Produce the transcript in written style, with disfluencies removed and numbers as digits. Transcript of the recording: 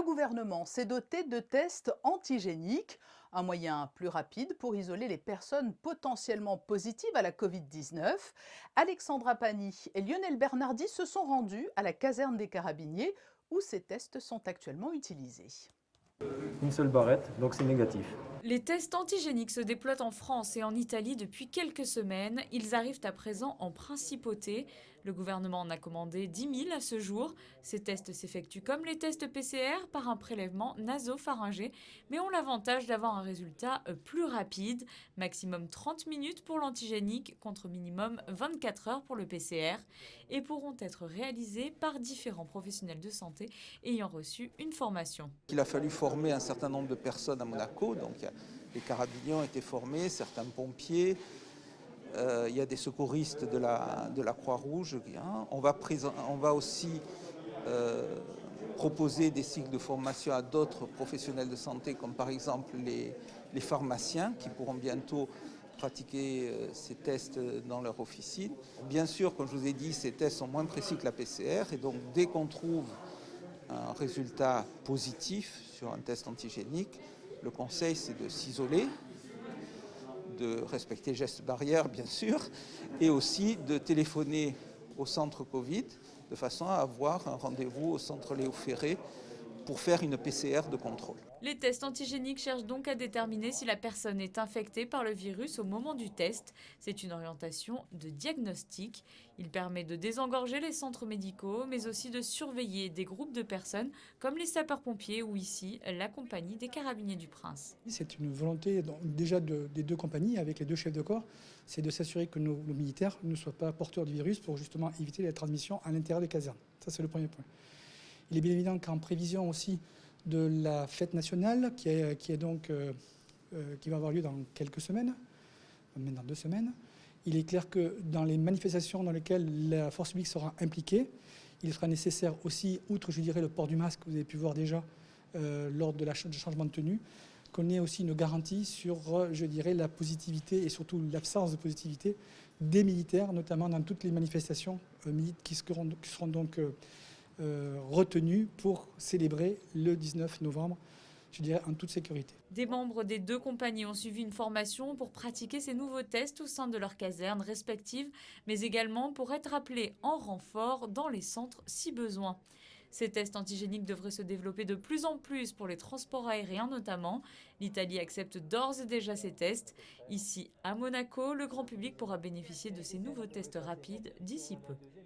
gouvernement s'est doté de tests antigéniques, un moyen plus rapide pour isoler les personnes potentiellement positives à la Covid-19. Alexandra Pani et Lionel Bernardi se sont rendus à la caserne des Carabiniers où ces tests sont actuellement utilisés. Une seule barrette, donc c'est négatif. Les tests antigéniques se déploient en France et en Italie depuis quelques semaines. Ils arrivent à présent en principauté. Le gouvernement en a commandé 10 000 à ce jour. Ces tests s'effectuent comme les tests PCR par un prélèvement nasopharyngé, mais ont l'avantage d'avoir un résultat plus rapide, maximum 30 minutes pour l'antigénique contre minimum 24 heures pour le PCR, et pourront être réalisés par différents professionnels de santé ayant reçu une formation. Il a fallu former un certain nombre de personnes à Monaco, donc les carabiniers ont été formés, certains pompiers, il y a des secouristes de la Croix-Rouge. On va aussi proposer des cycles de formation à d'autres professionnels de santé, comme par exemple les pharmaciens, qui pourront bientôt pratiquer ces tests dans leur officine. Bien sûr, comme je vous ai dit, ces tests sont moins précis que la PCR, et donc dès qu'on trouve un résultat positif sur un test antigénique, le conseil c'est de s'isoler, de respecter les gestes barrières bien sûr, et aussi de téléphoner au centre Covid de façon à avoir un rendez-vous au centre Léo Ferré pour faire une PCR de contrôle. Les tests antigéniques cherchent donc à déterminer si la personne est infectée par le virus au moment du test. C'est une orientation de diagnostic. Il permet de désengorger les centres médicaux, mais aussi de surveiller des groupes de personnes comme les sapeurs-pompiers ou ici la compagnie des Carabiniers du Prince. C'est une volonté déjà des deux compagnies, avec les deux chefs de corps, c'est de s'assurer que nos militaires ne soient pas porteurs du virus pour justement éviter la transmission à l'intérieur des casernes. Ça, c'est le premier point. Il est bien évident qu'en prévision aussi de la fête nationale qui va avoir lieu dans quelques semaines, maintenant 2 semaines, il est clair que dans les manifestations dans lesquelles la force publique sera impliquée, il sera nécessaire aussi, outre je dirais le port du masque que vous avez pu voir déjà lors du changement de tenue, qu'on ait aussi une garantie sur je dirais la positivité et surtout l'absence de positivité des militaires, notamment dans toutes les manifestations qui seront donc retenus pour célébrer le 19 novembre, je dirais, en toute sécurité. Des membres des deux compagnies ont suivi une formation pour pratiquer ces nouveaux tests au sein de leurs casernes respectives, mais également pour être appelés en renfort dans les centres si besoin. Ces tests antigéniques devraient se développer de plus en plus pour les transports aériens notamment. L'Italie accepte d'ores et déjà ces tests. Ici, à Monaco, le grand public pourra bénéficier de ces nouveaux tests rapides d'ici peu.